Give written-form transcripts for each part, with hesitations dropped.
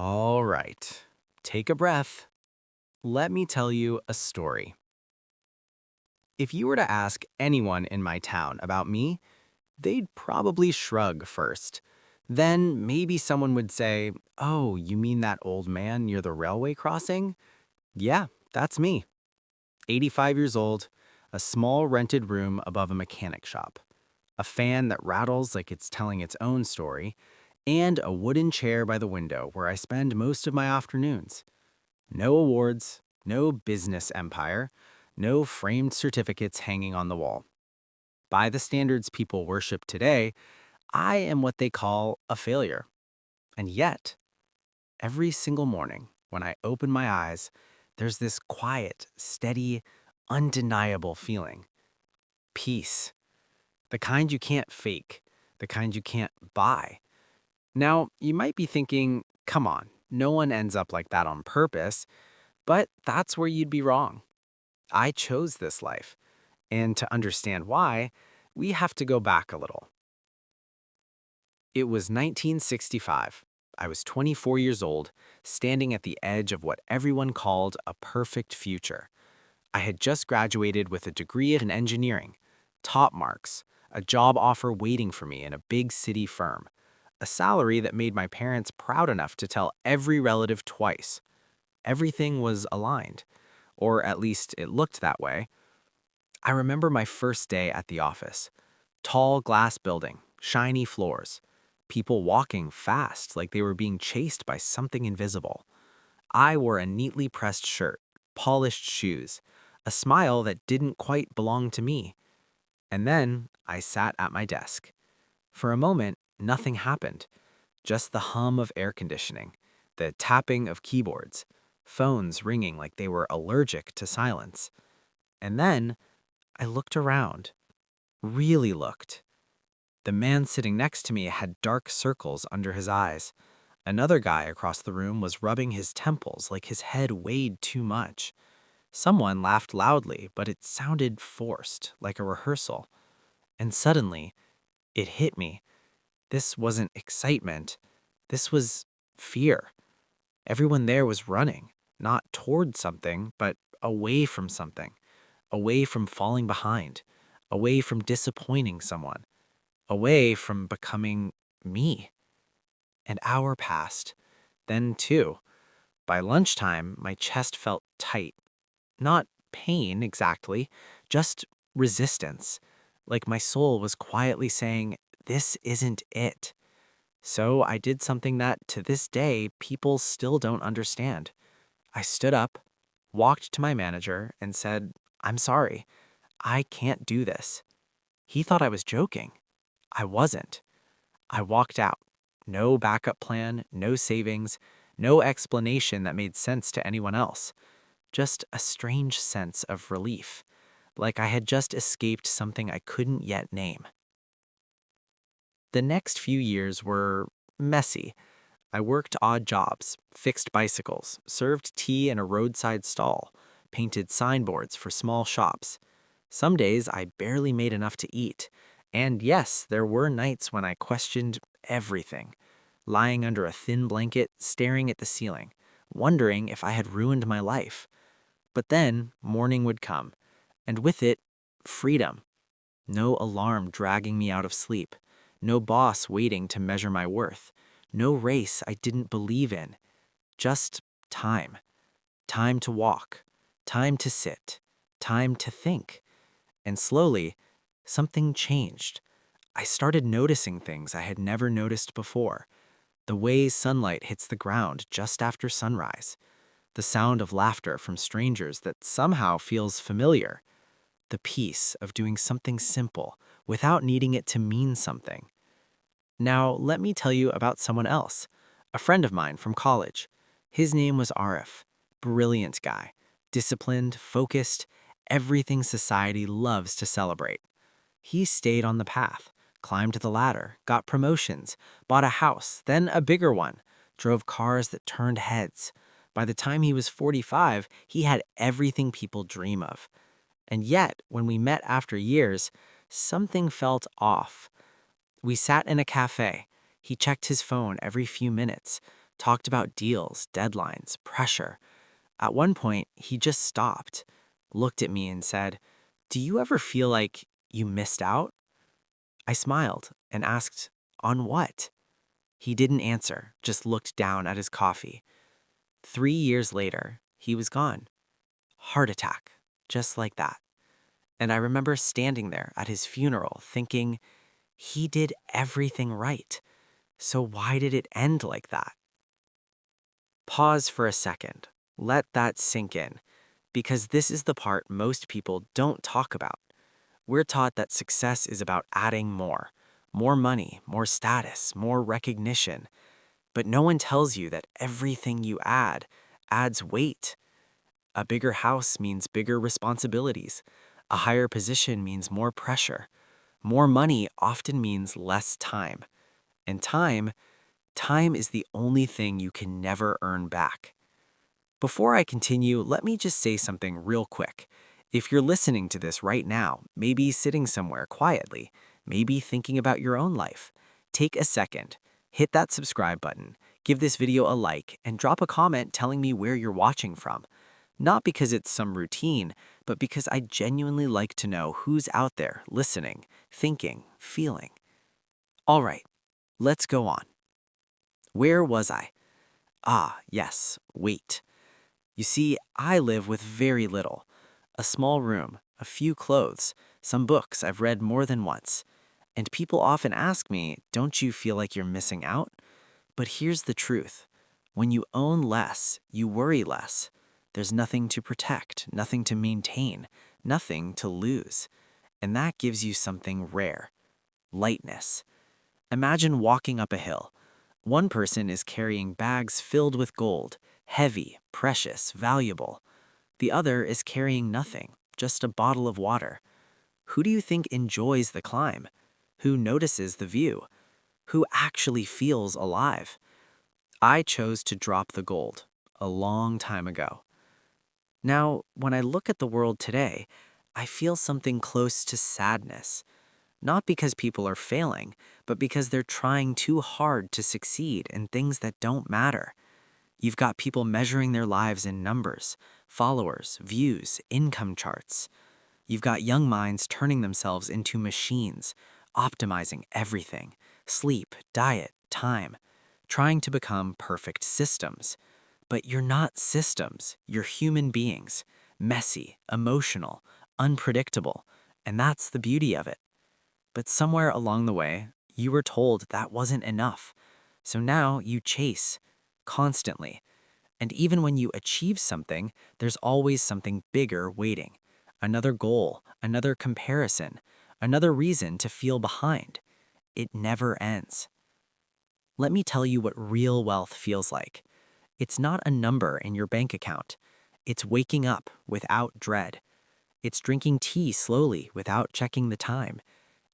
All right, take a breath. Let me tell you a story. If you were to ask anyone in my town about me, they'd probably shrug first. Then maybe someone would say, "Oh, you mean that old man near the railway crossing?" Yeah, that's me. 85 years old, a small rented room above a mechanic shop, a fan that rattles like it's telling its own story, and a wooden chair by the window where I spend most of my afternoons. No awards, no business empire, no framed certificates hanging on the wall. By the standards people worship today, I am what they call a failure. And yet, every single morning when I open my eyes, there's this quiet, steady, undeniable feeling. Peace. The kind you can't fake, the kind you can't buy. Now, you might be thinking, come on, no one ends up like that on purpose, but that's where you'd be wrong. I chose this life, and to understand why, we have to go back a little. It was 1965. I was 24 years old, standing at the edge of what everyone called a perfect future. I had just graduated with a degree in engineering, top marks, a job offer waiting for me in a big city firm, a salary that made my parents proud enough to tell every relative twice. Everything was aligned, or at least it looked that way. I remember my first day at the office. Tall glass building, shiny floors, people walking fast like they were being chased by something invisible. I wore a neatly pressed shirt, polished shoes, a smile that didn't quite belong to me. And then I sat at my desk. For a moment, nothing happened. Just the hum of air conditioning, the tapping of keyboards, phones ringing like they were allergic to silence. And then I looked around, really looked. The man sitting next to me had dark circles under his eyes. Another guy across the room was rubbing his temples like his head weighed too much. Someone laughed loudly, but it sounded forced, like a rehearsal. And suddenly, it hit me. This wasn't excitement. This was fear. Everyone there was running, not toward something, but away from something, away from falling behind, away from disappointing someone, away from becoming me. An hour passed, then two. By lunchtime, my chest felt tight. Not pain exactly, just resistance. Like my soul was quietly saying, "This isn't it." So I did something that, to this day, people still don't understand. I stood up, walked to my manager, and said, "I'm sorry. I can't do this." He thought I was joking. I wasn't. I walked out. No backup plan, no savings, no explanation that made sense to anyone else. Just a strange sense of relief, like I had just escaped something I couldn't yet name. The next few years were messy. I worked odd jobs, fixed bicycles, served tea in a roadside stall, painted signboards for small shops. Some days I barely made enough to eat. And yes, there were nights when I questioned everything, lying under a thin blanket, staring at the ceiling, wondering if I had ruined my life. But then morning would come, and with it, freedom. No alarm dragging me out of sleep, no boss waiting to measure my worth, no race I didn't believe in, just time. Time to walk, time to sit, time to think. And slowly, something changed. I started noticing things I had never noticed before. The way sunlight hits the ground just after sunrise. The sound of laughter from strangers that somehow feels familiar. The peace of doing something simple without needing it to mean something. Now, let me tell you about someone else, a friend of mine from college. His name was Arif. Brilliant guy. Disciplined, focused, everything society loves to celebrate. He stayed on the path, climbed the ladder, got promotions, bought a house, then a bigger one, drove cars that turned heads. By the time he was 45, he had everything people dream of. And yet, when we met after years, something felt off. We sat in a cafe. He checked his phone every few minutes, talked about deals, deadlines, pressure. At one point, he just stopped, looked at me, and said, "Do you ever feel like you missed out?" I smiled and asked, "On what?" He didn't answer, just looked down at his coffee. 3 years later, he was gone. Heart attack, just like that. And I remember standing there at his funeral thinking, he did everything right. So why did it end like that? Pause for a second. Let that sink in, because this is the part most people don't talk about. We're taught that success is about adding more money, more status, more recognition. But no one tells you that everything you add adds weight. A bigger house means bigger responsibilities. A higher position means more pressure. More money often means less time. And time is the only thing you can never earn back. Before I continue, let me just say something real quick. If you're listening to this right now, maybe sitting somewhere quietly, maybe thinking about your own life, take a second, hit that subscribe button, give this video a like, and drop a comment telling me where you're watching from. Not because it's some routine, but because I genuinely like to know who's out there listening, thinking, feeling. All right, let's go on. Where was I? Ah, yes, wait. You see, I live with very little. A small room, a few clothes, some books I've read more than once. And people often ask me, don't you feel like you're missing out? But here's the truth. When you own less, you worry less. There's nothing to protect, nothing to maintain, nothing to lose. And that gives you something rare: lightness. Imagine walking up a hill. One person is carrying bags filled with gold, heavy, precious, valuable. The other is carrying nothing, just a bottle of water. Who do you think enjoys the climb? Who notices the view? Who actually feels alive? I chose to drop the gold a long time ago. Now, when I look at the world today, I feel something close to sadness. Not because people are failing, but because they're trying too hard to succeed in things that don't matter. You've got people measuring their lives in numbers, followers, views, income charts. You've got young minds turning themselves into machines, optimizing everything: sleep, diet, time, trying to become perfect systems. But you're not systems, you're human beings, messy, emotional, unpredictable, and that's the beauty of it. But somewhere along the way, you were told that wasn't enough. So now you chase, constantly. And even when you achieve something, there's always something bigger waiting. Another goal, another comparison, another reason to feel behind. It never ends. Let me tell you what real wealth feels like. It's not a number in your bank account. It's waking up without dread. It's drinking tea slowly without checking the time.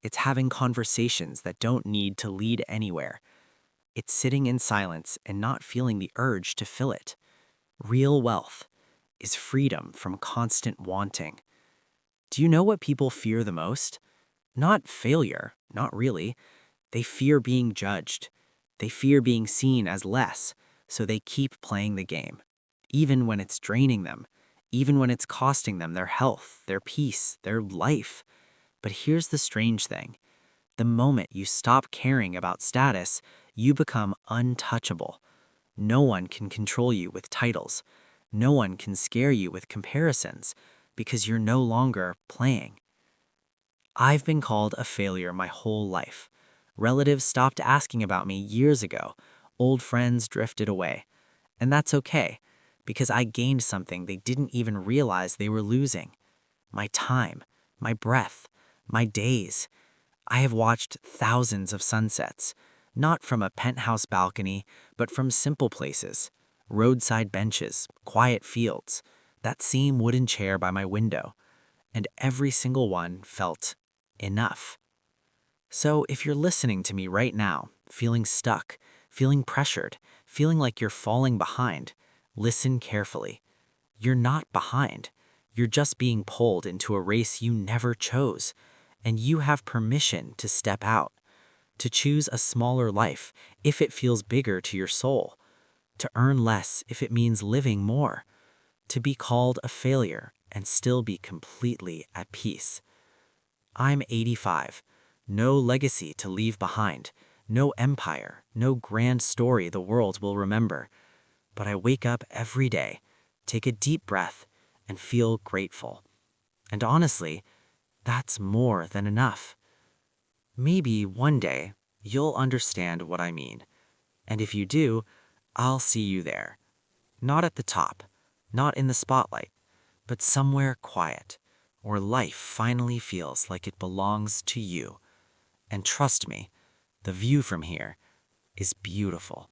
It's having conversations that don't need to lead anywhere. It's sitting in silence and not feeling the urge to fill it. Real wealth is freedom from constant wanting. Do you know what people fear the most? Not failure, not really. They fear being judged. They fear being seen as less, so they keep playing the game. Even when it's draining them, even when it's costing them their health, their peace, their life. But here's the strange thing. The moment you stop caring about status, you become untouchable. No one can control you with titles. No one can scare you with comparisons because you're no longer playing. I've been called a failure my whole life. Relatives stopped asking about me years ago. Old friends drifted away. And that's okay, because I gained something they didn't even realize they were losing: my time, my breath, my days. I have watched thousands of sunsets, not from a penthouse balcony, but from simple places: roadside benches, quiet fields, that same wooden chair by my window. And every single one felt enough. So if you're listening to me right now, feeling stuck, feeling pressured, feeling like you're falling behind, listen carefully. You're not behind. You're just being pulled into a race you never chose. And you have permission to step out, to choose a smaller life if it feels bigger to your soul. to earn less if it means living more, to be called a failure and still be completely at peace. I'm 85, no legacy to leave behind, no empire, no grand story the world will remember. But I wake up every day, take a deep breath, and feel grateful. And honestly, that's more than enough. Maybe one day you'll understand what I mean. And if you do, I'll see you there. Not at the top, not in the spotlight, but somewhere quiet, where life finally feels like it belongs to you. And trust me, the view from here is beautiful.